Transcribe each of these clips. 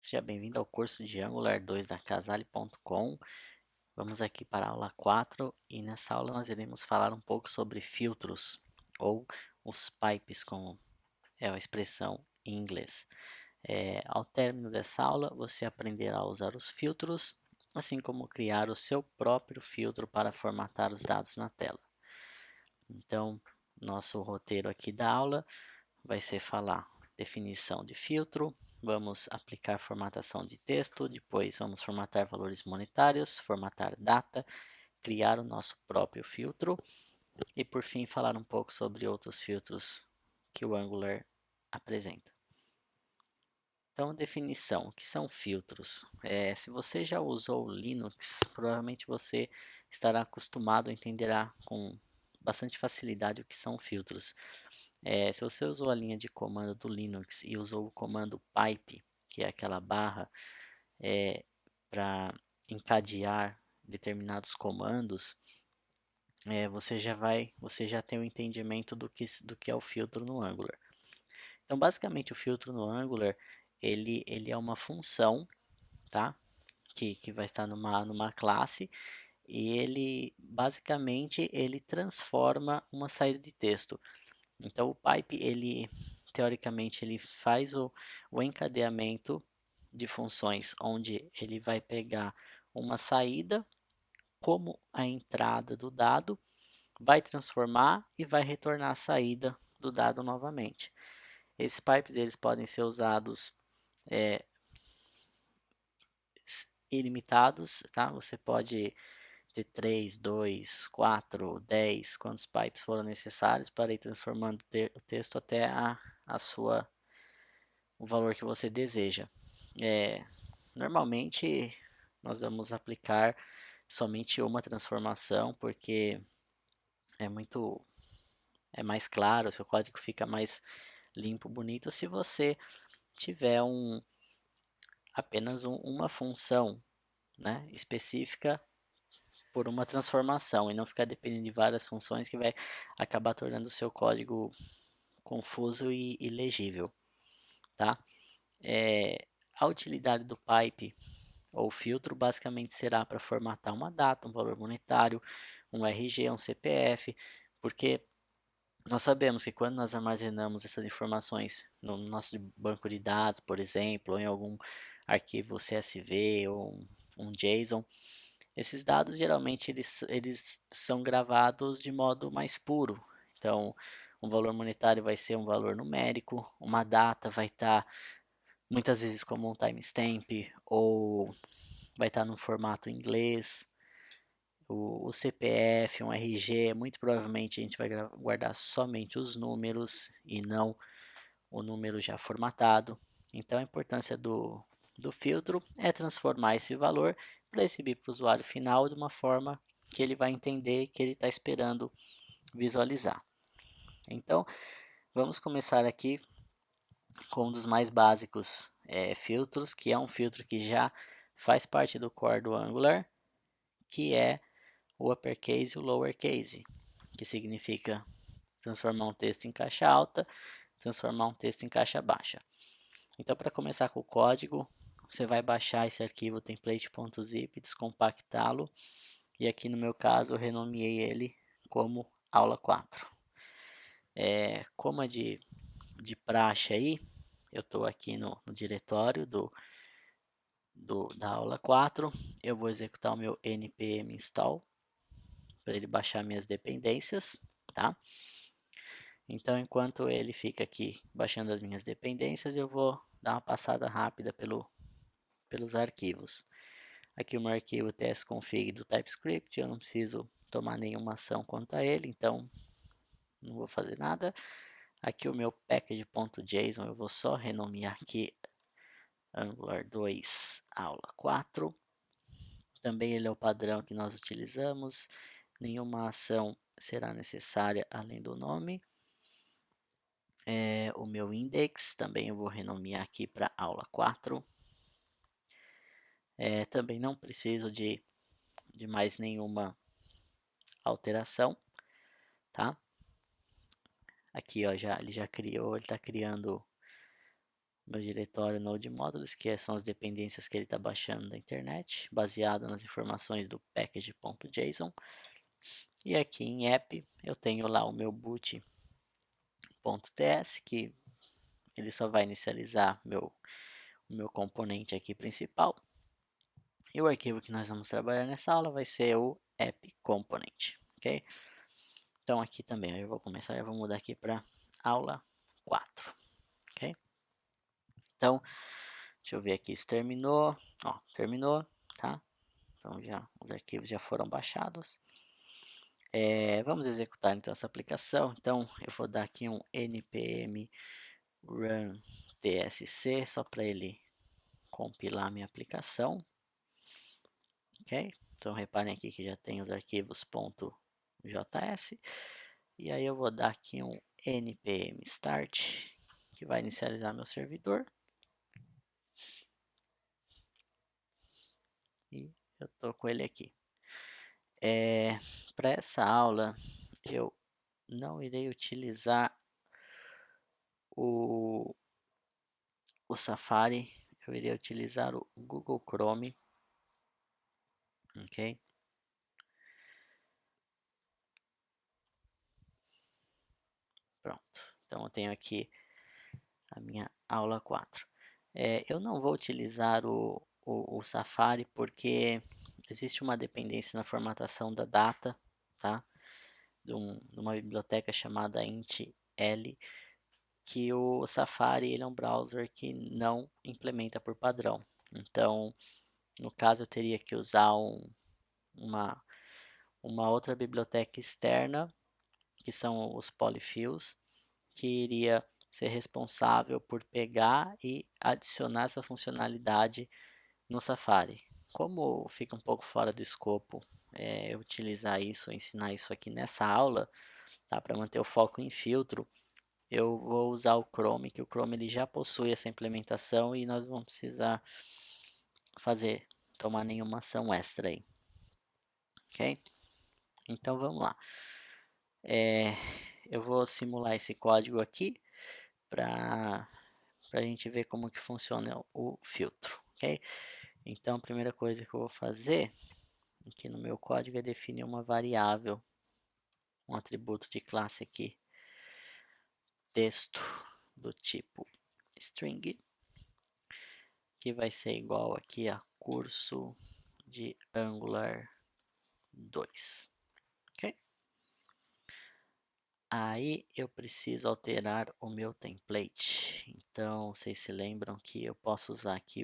Seja bem-vindo ao curso de Angular 2 da Casale.com. Vamos aqui para a aula 4 e nessa aula nós iremos falar um pouco sobre filtros ou os pipes, como é a expressão em inglês. Ao término dessa aula, você aprenderá a usar os filtros, assim como criar o seu próprio filtro para formatar os dados na tela. Então, nosso roteiro aqui da aula vai ser falar definição de filtro, vamos aplicar formatação de texto, depois vamos formatar valores monetários, formatar data, criar o nosso próprio filtro e por fim falar um pouco sobre outros filtros que o Angular apresenta. Então, definição, o que são filtros? Se você já usou Linux, provavelmente você estará acostumado a entenderá com bastante facilidade o que são filtros. Se você usou a linha de comando do Linux e usou o comando pipe, que é aquela barra para encadear determinados comandos, você já tem o entendimento do que é o filtro no Angular. Então, basicamente, o filtro no Angular, ele é uma função, tá? Que vai estar numa classe e basicamente, ele transforma uma saída de texto. Então o pipe, teoricamente, ele faz o encadeamento de funções onde ele vai pegar uma saída como a entrada do dado, vai transformar e vai retornar a saída do dado novamente. Esses pipes eles podem ser usados é, ilimitados, tá? Você pode ter 3, 2, 4, 10, quantos pipes foram necessários para ir transformando o texto até o valor que você deseja. É, Normalmente nós vamos aplicar somente uma transformação porque é muito é mais claro, seu código fica mais limpo, bonito se você tiver apenas uma função, né, específica por uma transformação e não ficar dependendo de várias funções que vai acabar tornando o seu código confuso e legível, tá? A utilidade do pipe ou filtro basicamente será para formatar uma data, um valor monetário, um RG, um CPF, porque nós sabemos que quando nós armazenamos essas informações no nosso banco de dados, por exemplo, ou em algum arquivo CSV ou um JSON, esses dados geralmente eles são gravados de modo mais puro. Então, um valor monetário vai ser um valor numérico, uma data vai estar muitas vezes como um timestamp ou vai estar num formato inglês. O CPF, um RG, muito provavelmente a gente vai guardar somente os números e não o número já formatado. Então a importância do filtro é transformar esse valor para exibir para o usuário final de uma forma que ele vai entender que ele está esperando visualizar. Então vamos começar aqui com um dos mais básicos filtros, que é um filtro que já faz parte do core do Angular, que é o uppercase e o lowercase, que significa transformar um texto em caixa alta, transformar um texto em caixa baixa. Então, para começar com o código, você vai baixar esse arquivo template.zip, descompactá-lo, e aqui no meu caso eu renomeei ele como aula 4. Como é de praxe aí, eu estou aqui no diretório da aula 4, eu vou executar o meu npm install para ele baixar minhas dependências, tá? Então, enquanto ele fica aqui baixando as minhas dependências, eu vou dar uma passada rápida pelos arquivos. Aqui o meu arquivo tsconfig do TypeScript, eu não preciso tomar nenhuma ação quanto a ele, então não vou fazer nada. Aqui o meu package.json, eu vou só renomear aqui Angular 2 aula 4. Também ele é o padrão que nós utilizamos, nenhuma ação será necessária além do nome. O meu index também eu vou renomear aqui para aula 4. Também não preciso de mais nenhuma alteração, tá? Aqui ó, ele já criou, ele está criando meu diretório Node Modules, que são as dependências que ele está baixando da internet, baseado nas informações do package.json. E aqui em app eu tenho lá o meu boot.ts, que ele só vai inicializar o meu componente aqui principal. E o arquivo que nós vamos trabalhar nessa aula vai ser o app component, ok? Então aqui também eu vou começar, eu vou mudar aqui para aula 4, ok? Então, deixa eu ver aqui se terminou. Ó, terminou, tá? Então já os arquivos já foram baixados. Vamos executar então essa aplicação. Então eu vou dar aqui um npm run tsc só para ele compilar minha aplicação, ok? Então reparem aqui que já tem os arquivos .js e aí eu vou dar aqui um npm start que vai inicializar meu servidor e eu tô com ele aqui. Para essa aula eu não irei utilizar o Safari, eu irei utilizar o Google Chrome, ok? Pronto, então eu tenho aqui a minha aula 4. Eu não vou utilizar o Safari porque existe uma dependência na formatação da data, tá? De uma biblioteca chamada int_l, que o Safari ele é um browser que não implementa por padrão. Então, no caso, eu teria que usar uma outra biblioteca externa, que são os polyfills, que iria ser responsável por pegar e adicionar essa funcionalidade no Safari. Como fica um pouco fora do escopo eu utilizar isso, ensinar isso aqui nessa aula, tá? Para manter o foco em filtro, eu vou usar o Chrome, que o Chrome ele já possui essa implementação e nós vamos precisar tomar nenhuma ação extra aí, ok? Então vamos lá. Eu vou simular esse código aqui para a gente ver como que funciona o filtro, ok? Então a primeira coisa que eu vou fazer aqui no meu código é definir uma variável, um atributo de classe aqui, texto do tipo string, que vai ser igual aqui a curso de Angular 2, ok? Aí eu preciso alterar o meu template. Então, vocês se lembram que eu posso usar aqui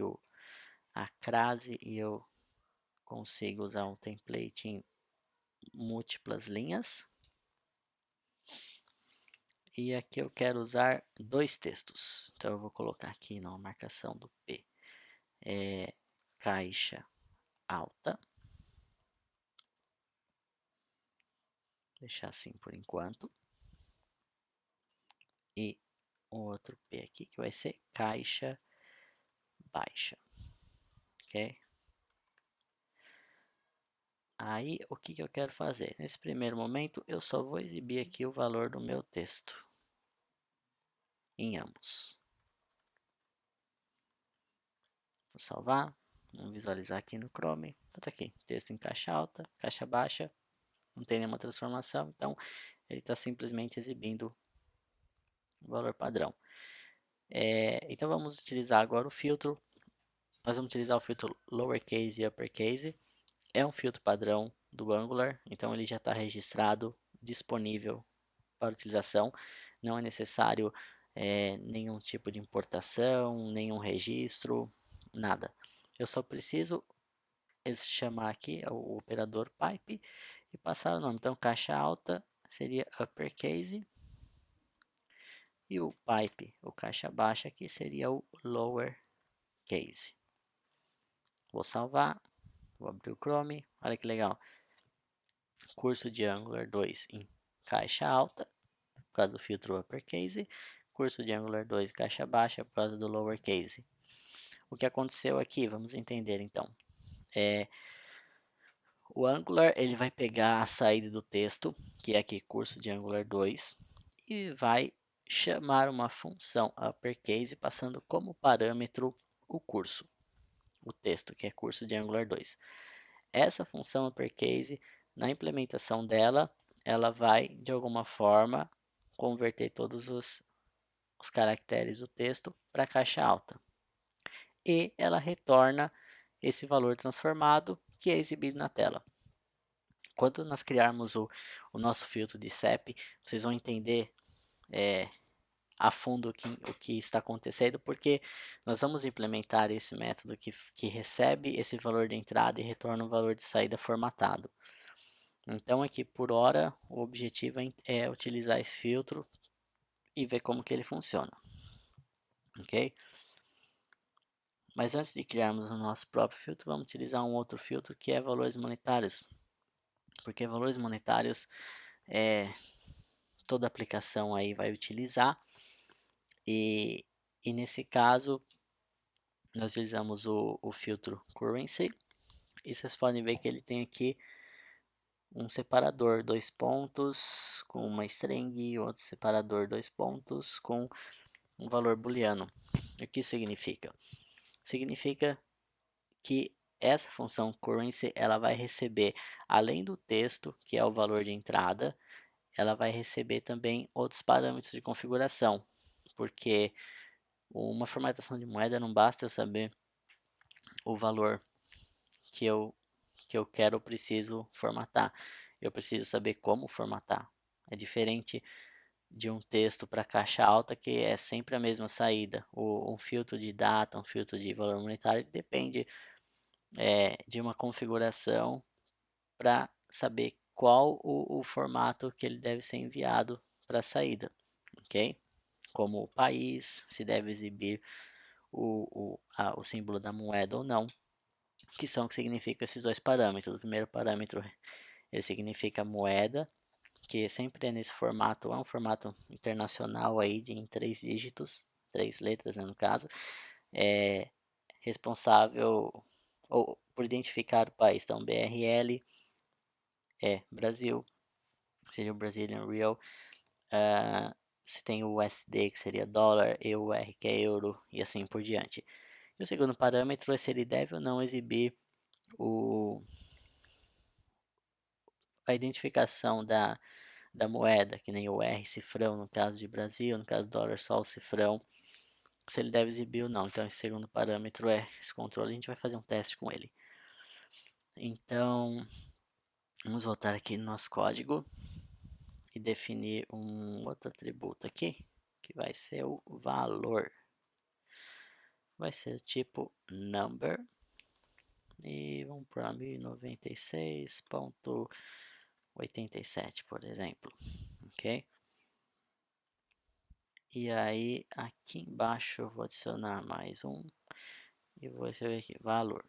a crase e eu consigo usar um template em múltiplas linhas. E aqui eu quero usar dois textos. Então eu vou colocar aqui na marcação do P. Caixa alta. Deixar assim por enquanto. E um outro P aqui que vai ser caixa baixa. Ok? Aí, o que eu quero fazer? Nesse primeiro momento, eu só vou exibir aqui o valor do meu texto em ambos. Vou salvar, vamos visualizar aqui no Chrome. Tá aqui, texto em caixa alta, caixa baixa, não tem nenhuma transformação, então ele está simplesmente exibindo o valor padrão. Então vamos utilizar agora o filtro. Nós vamos utilizar o filtro lowercase e uppercase. É um filtro padrão do Angular, então ele já está registrado, disponível para utilização. Não é necessário nenhum tipo de importação, nenhum registro, nada. Eu só preciso chamar aqui o operador pipe e passar o nome. Então, caixa alta seria uppercase e o pipe, o caixa baixa aqui seria o lowercase. Vou salvar, vou abrir o Chrome, olha que legal. Curso de Angular 2 em caixa alta, por causa do filtro uppercase. Curso de Angular 2 caixa baixa, por causa do lowercase. O que aconteceu aqui, vamos entender então. O Angular ele vai pegar a saída do texto, que é aqui curso de Angular 2, e vai chamar uma função uppercase passando como parâmetro o curso, o texto, que é curso de Angular 2. Essa função uppercase, na implementação dela, ela vai, de alguma forma, converter todos os caracteres do texto para caixa alta. E ela retorna esse valor transformado que é exibido na tela. Quando nós criarmos o nosso filtro de CEP, vocês vão entender a fundo o que está acontecendo, porque nós vamos implementar esse método que recebe esse valor de entrada e retorna o valor de saída formatado. Então aqui por hora o objetivo é utilizar esse filtro e ver como que ele funciona, ok? Mas antes de criarmos o nosso próprio filtro, vamos utilizar um outro filtro que é valores monetários, porque valores monetários toda aplicação aí vai utilizar e nesse caso nós utilizamos o filtro currency e vocês podem ver que ele tem aqui um separador, dois pontos com uma string e outro separador, dois pontos com um valor booleano. O que significa? Significa que essa função currency ela vai receber, além do texto, que é o valor de entrada, ela vai receber também outros parâmetros de configuração, porque uma formatação de moeda não basta eu saber o valor que eu quero ou preciso formatar. Eu preciso saber como formatar. É diferente de um texto para caixa alta, que é sempre a mesma saída. Um filtro de data, um filtro de valor monetário, depende de uma configuração para saber qual o formato que ele deve ser enviado para a saída, ok? Como o país, se deve exibir o símbolo da moeda ou não, que são que significam esses dois parâmetros. O primeiro parâmetro ele significa moeda, que sempre é nesse formato, é um formato internacional aí em 3 dígitos, 3 letras, né, no caso, é responsável ou por identificar o país. Então, BRL é Brasil, seria o Brazilian Real. Se tem o USD, que seria dólar, EUR, que é euro, e assim por diante. E o segundo parâmetro é se ele deve ou não exibir a identificação da moeda, que nem o R cifrão no caso de Brasil, no caso do dólar só o cifrão, se ele deve exibir ou não. Então esse segundo parâmetro é esse controle, a gente vai fazer um teste com ele. Então vamos voltar aqui no nosso código e definir um outro atributo aqui, que vai ser o valor. Vai ser o tipo number e vamos para 1096.87, por exemplo, ok? E aí aqui embaixo eu vou adicionar mais um e vou escrever aqui valor.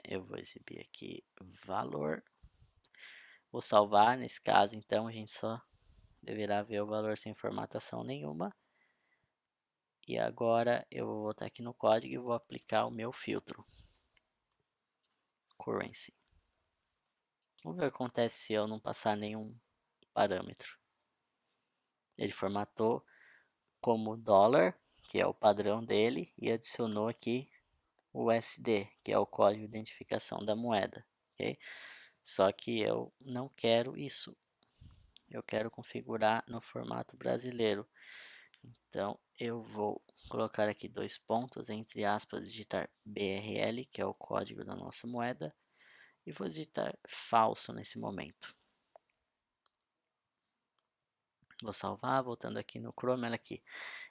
Eu vou exibir aqui valor. Vou salvar, nesse caso então a gente só deverá ver o valor sem formatação nenhuma. E agora eu vou voltar aqui no código e vou aplicar o meu filtro currency. Vamos ver o que acontece se eu não passar nenhum parâmetro. Ele formatou como dólar, que é o padrão dele, e adicionou aqui o USD, que é o código de identificação da moeda, ok? Só que eu não quero isso. Eu quero configurar no formato brasileiro. Então eu vou colocar aqui dois pontos, entre aspas, digitar BRL, que é o código da nossa moeda, e vou digitar falso nesse momento. Vou salvar, voltando aqui no Chrome, olha aqui.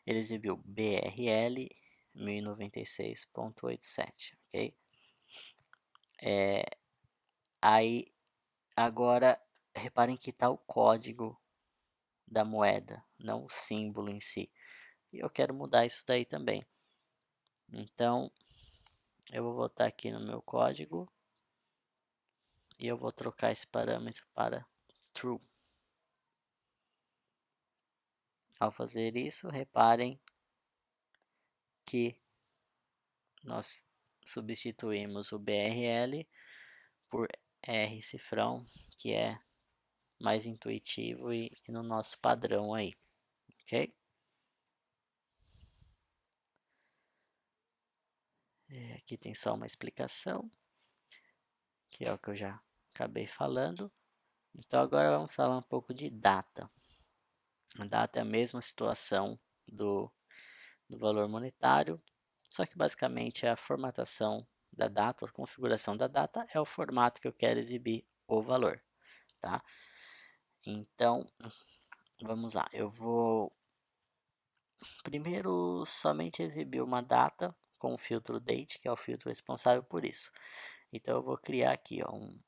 Ele exibiu BRL 1096.87, ok? Aí, agora, reparem que está o código da moeda, não o símbolo em si. E eu quero mudar isso daí também. Então, eu vou voltar aqui no meu código e eu vou trocar esse parâmetro para true. Ao fazer isso, reparem que nós substituímos o BRL por R cifrão, que é mais intuitivo e no nosso padrão aí, ok? Aqui tem só uma explicação, que é o que eu já acabei falando. Então agora vamos falar um pouco de data. A data é a mesma situação do valor monetário, só que basicamente a formatação da data, a configuração da data é o formato que eu quero exibir o valor, tá? Então, vamos lá, eu vou primeiro somente exibir uma data com o filtro date, que é o filtro responsável por isso. Então eu vou criar aqui ó, um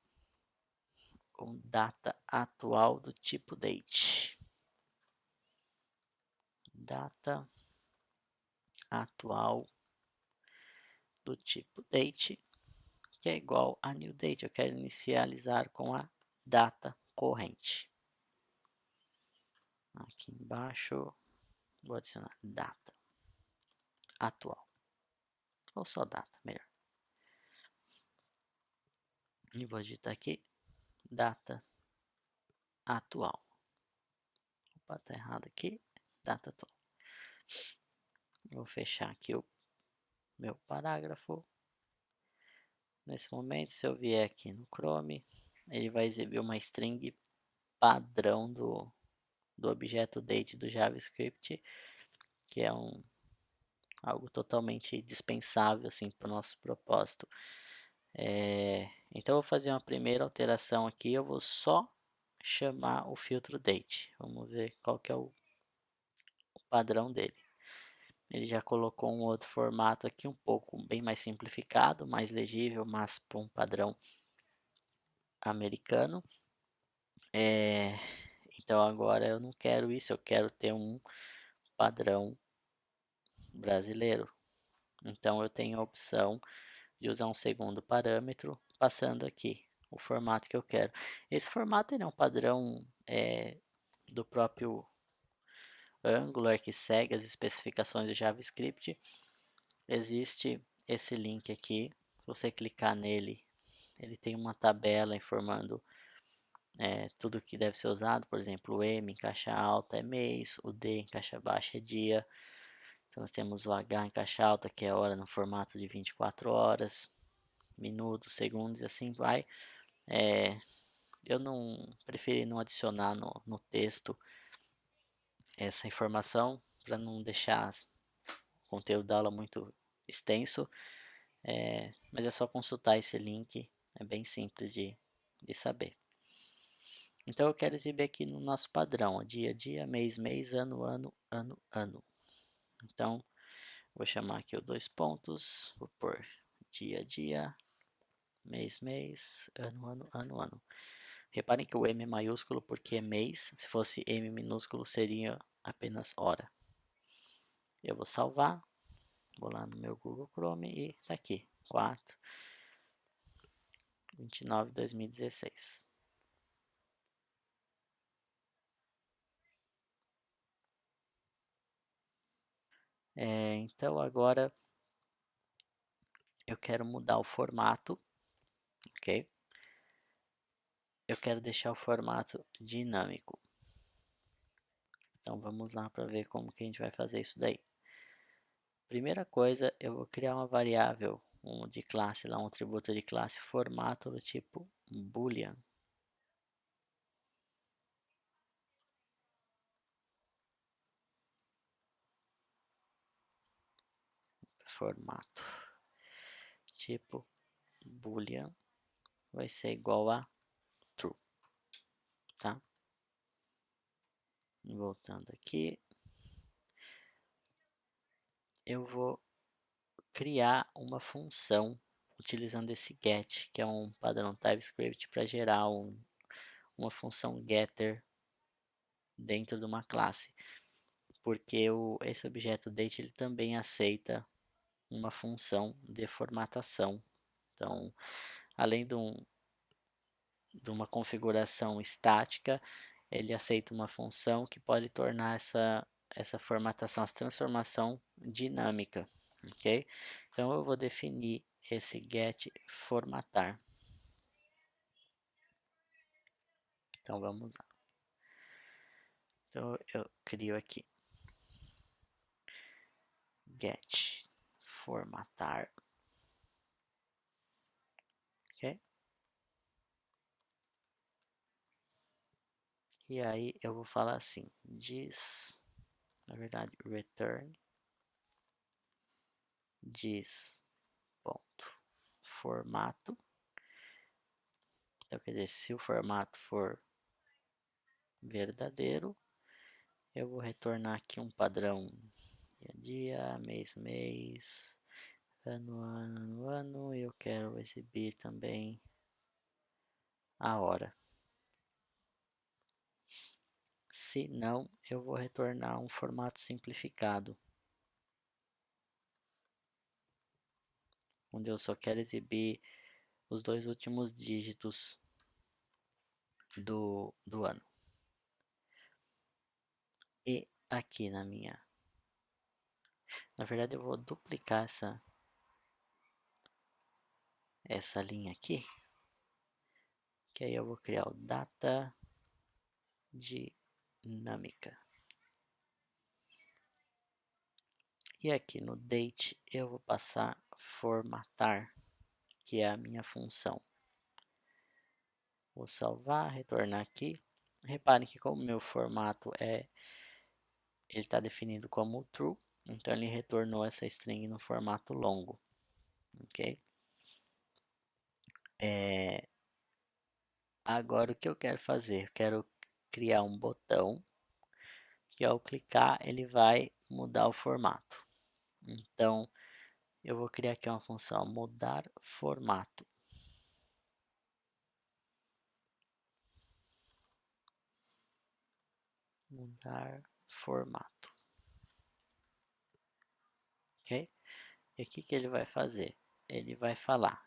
data atual do tipo date. Data atual do tipo date, que é igual a new date. Eu quero inicializar com a data corrente. Aqui embaixo vou adicionar data atual, ou só data, melhor. E vou digitar aqui data atual. Opa, tá errado aqui, data atual. Vou fechar aqui o meu parágrafo. Nesse momento, se eu vier aqui no Chrome, ele vai exibir uma string padrão do objeto date do JavaScript, que é algo totalmente dispensável assim, para o nosso propósito. Então eu vou fazer uma primeira alteração aqui, eu vou só chamar o filtro date. Vamos ver qual que é o padrão dele. Ele já colocou um outro formato aqui, um pouco bem mais simplificado, mais legível, mas para um padrão americano. Então agora eu não quero isso, eu quero ter um padrão brasileiro. Então eu tenho a opção de usar um segundo parâmetro, passando aqui o formato que eu quero. Esse formato ele é um padrão do próprio Angular que segue as especificações do JavaScript. Existe esse link aqui, se você clicar nele, ele tem uma tabela informando tudo que deve ser usado. Por exemplo, o M em caixa alta é mês, o D em caixa baixa é dia. Então nós temos o H em caixa alta, que é hora no formato de 24 horas, minutos, segundos e assim vai. Eu não preferi não adicionar no texto essa informação para não deixar o conteúdo da aula muito extenso, mas é só consultar esse link, é bem simples de saber. Então eu quero exibir aqui no nosso padrão, dia, dia, mês, mês, ano, ano, ano, ano. Então vou chamar aqui os dois pontos, vou pôr dia, dia, mês, mês, ano, ano, ano, ano. Reparem que o M é maiúsculo porque é mês, se fosse M minúsculo seria apenas hora. Eu vou salvar, vou lá no meu Google Chrome e tá aqui, 4/29/2016. Então agora eu quero mudar o formato, ok? Eu quero deixar o formato dinâmico. Então vamos lá para ver como que a gente vai fazer isso daí. Primeira coisa, eu vou criar uma variável de classe, lá um atributo de classe formato do tipo boolean. Formato tipo boolean vai ser igual a true, tá? Voltando aqui, eu vou criar uma função utilizando esse get, que é um padrão TypeScript para gerar uma função getter dentro de uma classe, porque esse objeto date ele também aceita uma função de formatação. Então, além de uma configuração estática, ele aceita uma função que pode tornar essa formatação, essa transformação dinâmica, ok? Então eu vou definir esse get formatar. Então vamos lá. Então eu crio aqui get formatar, ok? E aí eu vou falar assim, na verdade, return ponto formato. Então quer dizer, se o formato for verdadeiro, eu vou retornar aqui um padrão dia, mês, ano, e eu quero exibir também a hora. Se não, eu vou retornar um formato simplificado, onde eu só quero exibir os 2 últimos dígitos do ano. E aqui na verdade eu vou duplicar essa linha aqui, que aí eu vou criar o data dinâmica. E aqui no date eu vou passar formatar, que é a minha função. Vou salvar, retornar aqui. Reparem que como meu formato ele está definido como true, então ele retornou essa string no formato longo, ok? Agora o que eu quero fazer? Eu quero criar um botão que ao clicar ele vai mudar o formato. Então eu vou criar aqui uma função mudar formato. Mudar formato. Ok? E o que ele vai fazer? Ele vai falar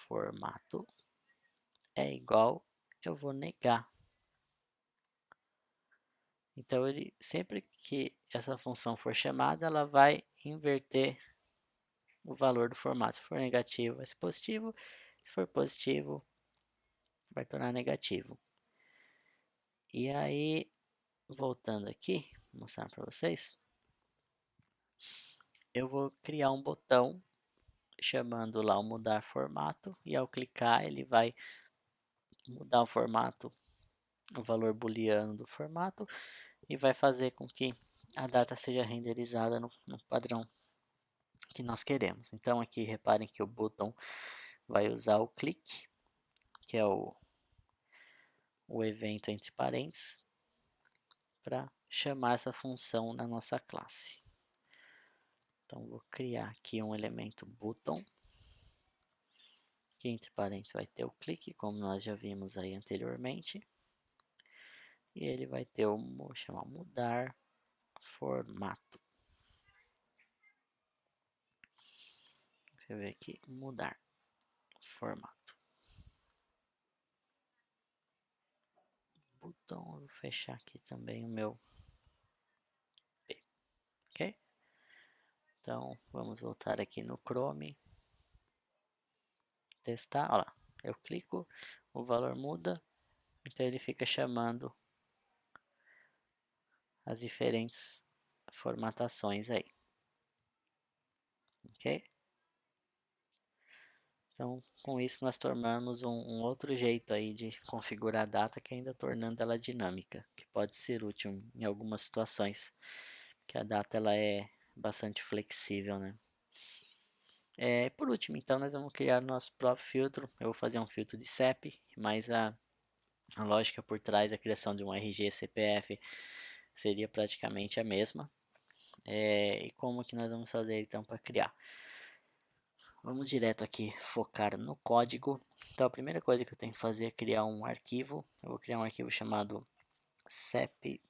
formato é igual, eu vou negar. Então ele sempre que essa função for chamada, ela vai inverter o valor do formato. Se for negativo, vai ser positivo. Se for positivo, vai tornar negativo. E aí, voltando aqui, vou mostrar para vocês. Eu vou criar um botão chamando lá o mudar formato. E ao clicar, ele vai mudar o formato, o valor booleano do formato. E vai fazer com que a data seja renderizada no padrão que nós queremos. Então aqui reparem que o botão vai usar o clique, que é o evento entre parênteses, para chamar essa função na nossa classe. Então vou criar aqui um elemento button, que entre parênteses vai ter o clique, como nós já vimos aí anteriormente. E ele vai ter vou chamar mudar formato. Você vê aqui, mudar formato. Botão, vou fechar aqui também o meu P, ok? Então vamos voltar aqui no Chrome, testar, olha lá, eu clico, o valor muda, então ele fica chamando as diferentes formatações aí, ok? Então, com isso nós tornamos um outro jeito aí de configurar a data, que ainda tornando ela dinâmica, que pode ser útil em algumas situações, que a data ela é bastante flexível, né? Por último, então, nós vamos criar nosso próprio filtro. Eu vou fazer um filtro de CEP, mas a lógica por trás da criação de um RG CPF seria praticamente a mesma. E como que nós vamos fazer então para criar? Vamos direto aqui focar no código. Então a primeira coisa que eu tenho que fazer é criar um arquivo. Eu vou criar um arquivo chamado cep-pipe.ts.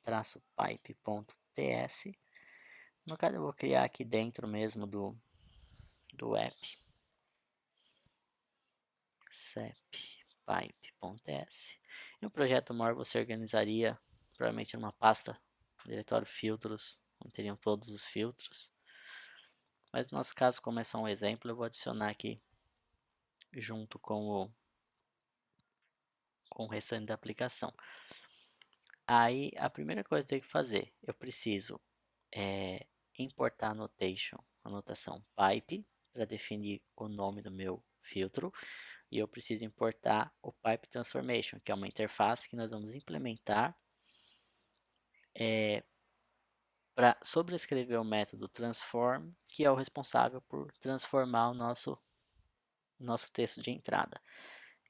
No caso eu vou criar aqui dentro mesmo do app cep-pipe.ts. No projeto maior você organizaria provavelmente numa pasta, diretório filtros, onde teriam todos os filtros. Mas no nosso caso, como é só um exemplo, eu vou adicionar aqui junto com o restante da aplicação. Aí a primeira coisa que eu tenho que fazer, eu preciso importar a notação pipe, para definir o nome do meu filtro. E eu preciso importar o Pipe Transformation, que é uma interface que nós vamos implementar para sobrescrever o método transform, que é o responsável por transformar o nosso texto de entrada.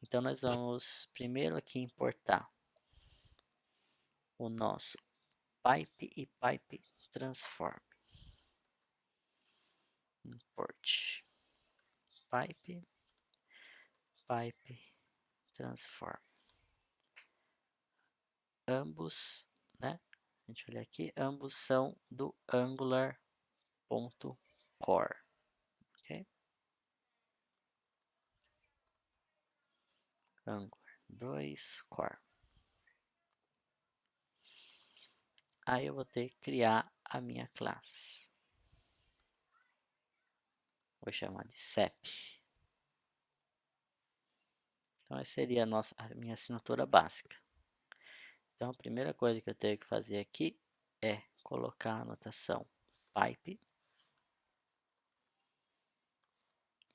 Então nós vamos primeiro aqui importar o nosso pipe e pipe transform. Import pipe, pipe transform. Ambos, né? A gente olha aqui, ambos são do Angular.core. Ok? Angular 2 Core. Aí eu vou ter que criar a minha classe. Vou chamar de CEP. Então essa seria a minha assinatura básica. Então a primeira coisa que eu tenho que fazer aqui é colocar a notação pipe.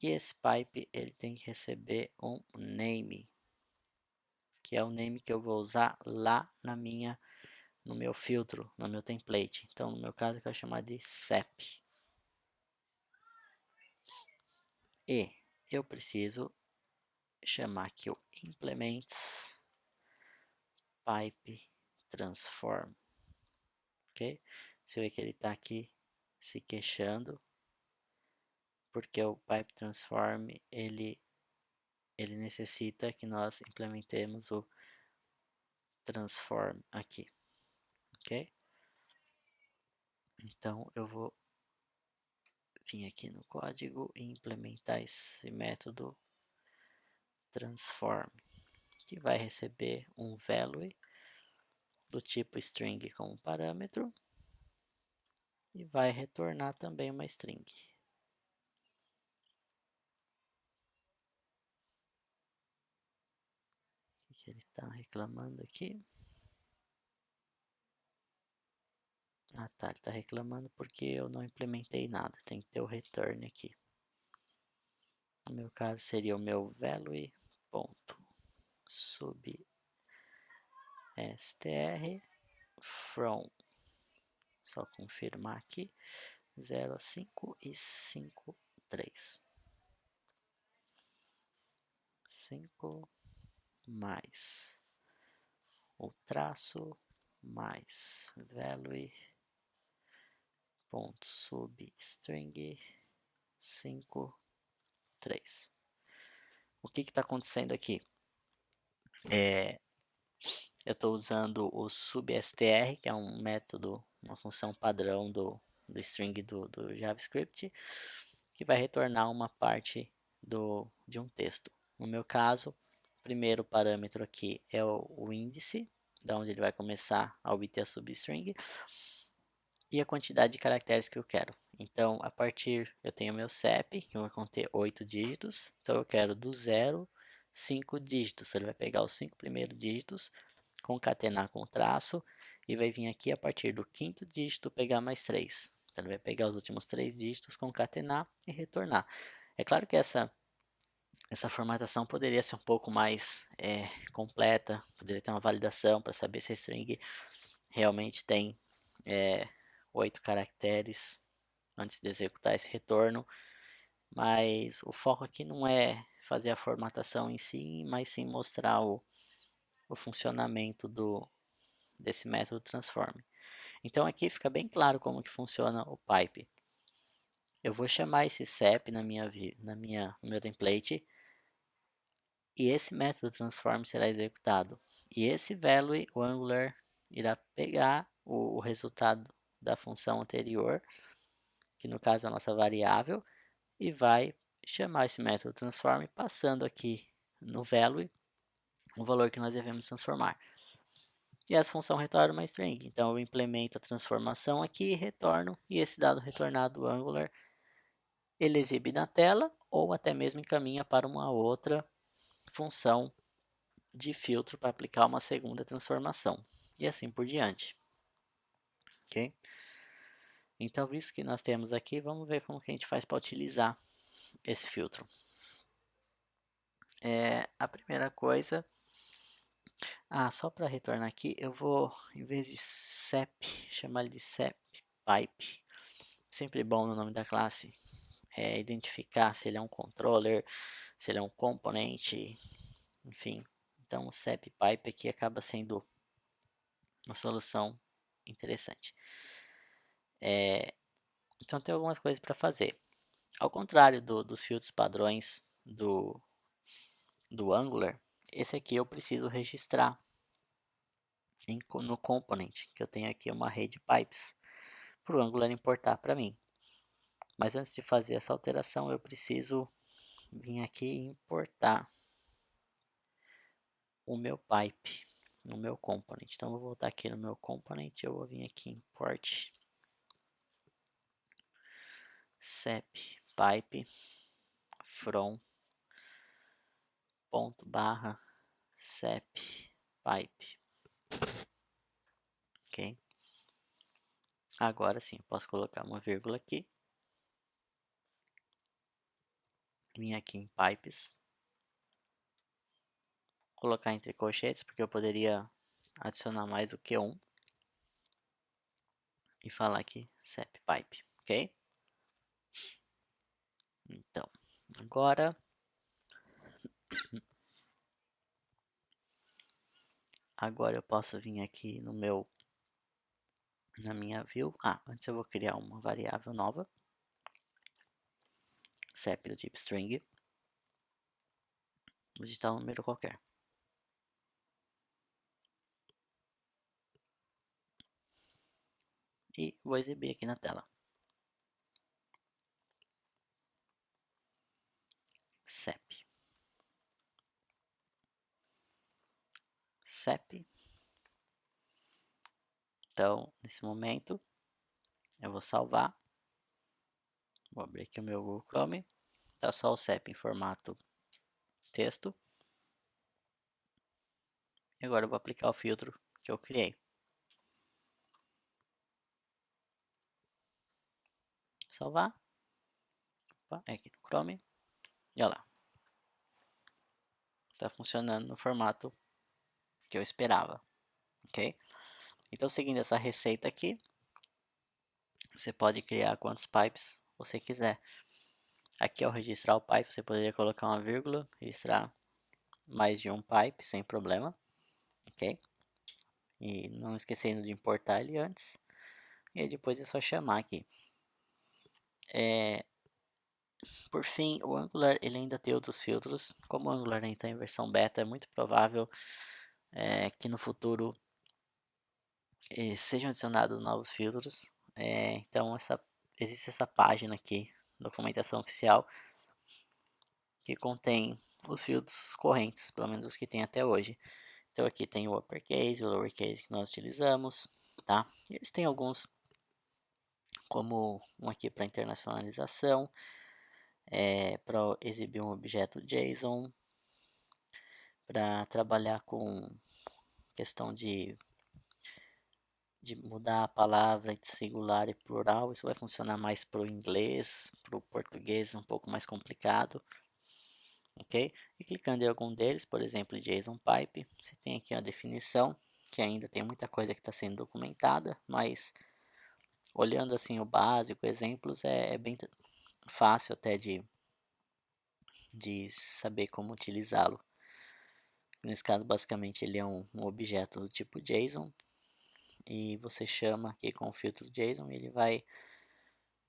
E esse pipe ele tem que receber um name, que é o name que eu vou usar lá no meu filtro, no meu template. Então no meu caso eu quero chamar de CEP. E eu preciso chamar aqui o implements pipe transform, ok? Você vê que ele está aqui se queixando porque o pipe transform ele necessita que nós implementemos o transform aqui, ok? Então eu vou vir aqui no código e implementar esse método transform, que vai receber um value do tipo string como parâmetro e vai retornar também uma string. O que ele está reclamando aqui? Ah tá, ele está reclamando porque eu não implementei nada, tem que ter o return aqui. No meu caso seria o meu value ponto substr from, só confirmar aqui, 0, 5 e 5, 3. 5 mais o traço mais value ponto substring 5, 3. O que está acontecendo aqui? Eu estou usando o substr, que é um método, uma função padrão do string do JavaScript, que vai retornar uma parte de um texto. No meu caso, o primeiro parâmetro aqui é o índice, da onde ele vai começar a obter a substring, e a quantidade de caracteres que eu quero. Então, a partir, eu tenho meu CEP, que vai conter 8 dígitos, então eu quero do 0, 5 dígitos. Ele vai pegar os 5 primeiros dígitos, concatenar com o traço, e vai vir aqui a partir do 5º dígito pegar mais 3. Então, ele vai pegar os últimos 3 dígitos, concatenar e retornar. É claro que essa formatação poderia ser um pouco mais completa, poderia ter uma validação para saber se a string realmente tem 8 caracteres antes de executar esse retorno, mas o foco aqui não é fazer a formatação em si, mas sim mostrar o funcionamento desse método transform. Então aqui fica bem claro como que funciona o pipe. Eu vou chamar esse CEP no meu template e esse método transform será executado. E esse value, o Angular irá pegar o resultado da função anterior, que no caso é a nossa variável, e vai chamar esse método transform passando aqui no value o valor que nós devemos transformar. E essa função retorna uma string. Então eu implemento a transformação aqui, retorno, e esse dado retornado do Angular ele exibe na tela ou até mesmo encaminha para uma outra função de filtro para aplicar uma segunda transformação. e assim por diante, ok? Então, visto que nós temos aqui, vamos ver como que a gente faz para utilizar esse filtro. A primeira coisa, só para retornar aqui, eu vou, em vez de SEP, chamar ele de SEP Pipe. Sempre bom no nome da classe identificar se ele é um controller, se ele é um componente, enfim. Então o SEP Pipe aqui acaba sendo uma solução interessante. Então tem algumas coisas para fazer. Ao contrário dos filtros padrões do Angular, esse aqui eu preciso registrar no component, que eu tenho aqui uma rede pipes para o Angular importar para mim. Mas antes de fazer essa alteração, eu preciso vir aqui e importar o meu pipe no meu component. Então, eu vou voltar aqui no meu component, eu vou vir aqui em import sep pipe from ponto barra sep pipe. Ok? Agora sim, eu posso colocar uma vírgula aqui. Vim aqui em pipes. Colocar entre colchetes, porque eu poderia adicionar mais do que um. E falar aqui sep pipe, ok? Então, agora eu posso vir aqui na minha view. Antes eu vou criar uma variável nova, sep do tipo string. Vou digitar um número qualquer. E vou exibir aqui na tela. Sep. Então, nesse momento, eu vou salvar. Vou abrir aqui o meu Google Chrome. Tá só o sep em formato texto. E agora eu vou aplicar o filtro que eu criei. Salvar. Opa, é aqui no Chrome. E olha lá. Tá funcionando no formato que eu esperava. Ok? Então, seguindo essa receita aqui, você pode criar quantos pipes você quiser. Aqui ao registrar o pipe, você poderia colocar uma vírgula, registrar mais de um pipe sem problema, ok? E não esquecendo de importar ele antes. E aí depois é só chamar aqui. Por fim, o Angular ele ainda tem outros filtros. Como o Angular ainda está em versão beta, é muito provável que no futuro sejam adicionados novos filtros. Então existe essa página aqui, documentação oficial, que contém os filtros correntes, pelo menos os que tem até hoje. Então aqui tem o uppercase, o lowercase que nós utilizamos, tá? Eles têm alguns, como um aqui para internacionalização, para exibir um objeto JSON, para trabalhar com questão de mudar a palavra entre singular e plural. Isso vai funcionar mais para o inglês, para o português um pouco mais complicado. Ok? E clicando em algum deles, por exemplo, JSON Pipe, você tem aqui a definição, que ainda tem muita coisa que está sendo documentada, mas olhando assim o básico, exemplos, é bem fácil até de saber como utilizá-lo. Nesse caso, basicamente, ele é um objeto do tipo JSON, e você chama aqui com o filtro JSON, e ele vai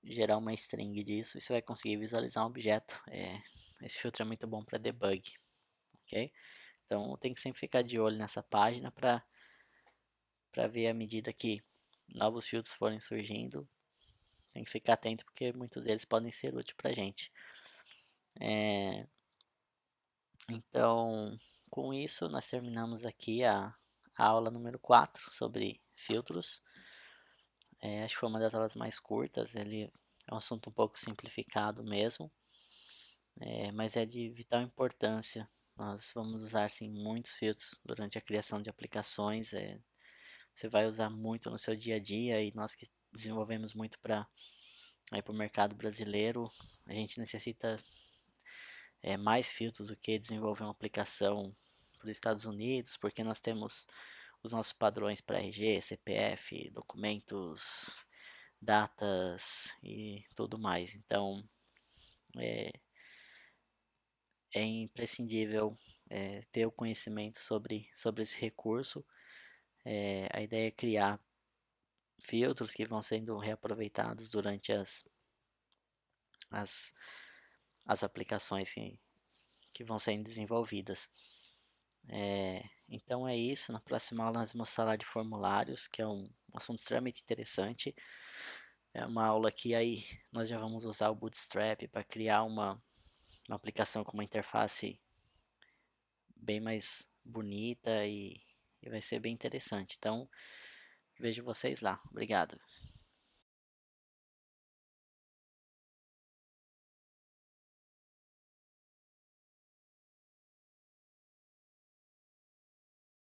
gerar uma string disso, e você vai conseguir visualizar um objeto. Esse filtro é muito bom para debug, ok? Então tem que sempre ficar de olho nessa página para ver à medida que novos filtros forem surgindo. Tem que ficar atento porque muitos deles podem ser úteis para a gente. Então, com isso, nós terminamos aqui a aula número 4 sobre filtros. Acho que foi uma das aulas mais curtas, ele é um assunto um pouco simplificado mesmo, mas é de vital importância. Nós vamos usar sim muitos filtros durante a criação de aplicações, você vai usar muito no seu dia a dia, e nós que desenvolvemos muito para o mercado brasileiro, a gente necessita mais filtros do que desenvolver uma aplicação para os Estados Unidos, porque nós temos os nossos padrões para RG, CPF, documentos, datas e tudo mais. Então, é, é imprescindível ter o conhecimento sobre esse recurso. A ideia é criar filtros que vão sendo reaproveitados durante as, as aplicações que vão sendo desenvolvidas. Então é isso. Na próxima aula nós vamos falar de formulários, que é um assunto extremamente interessante. É uma aula que aí nós já vamos usar o Bootstrap para criar uma aplicação com uma interface bem mais bonita e vai ser bem interessante. Então vejo vocês lá. Obrigado.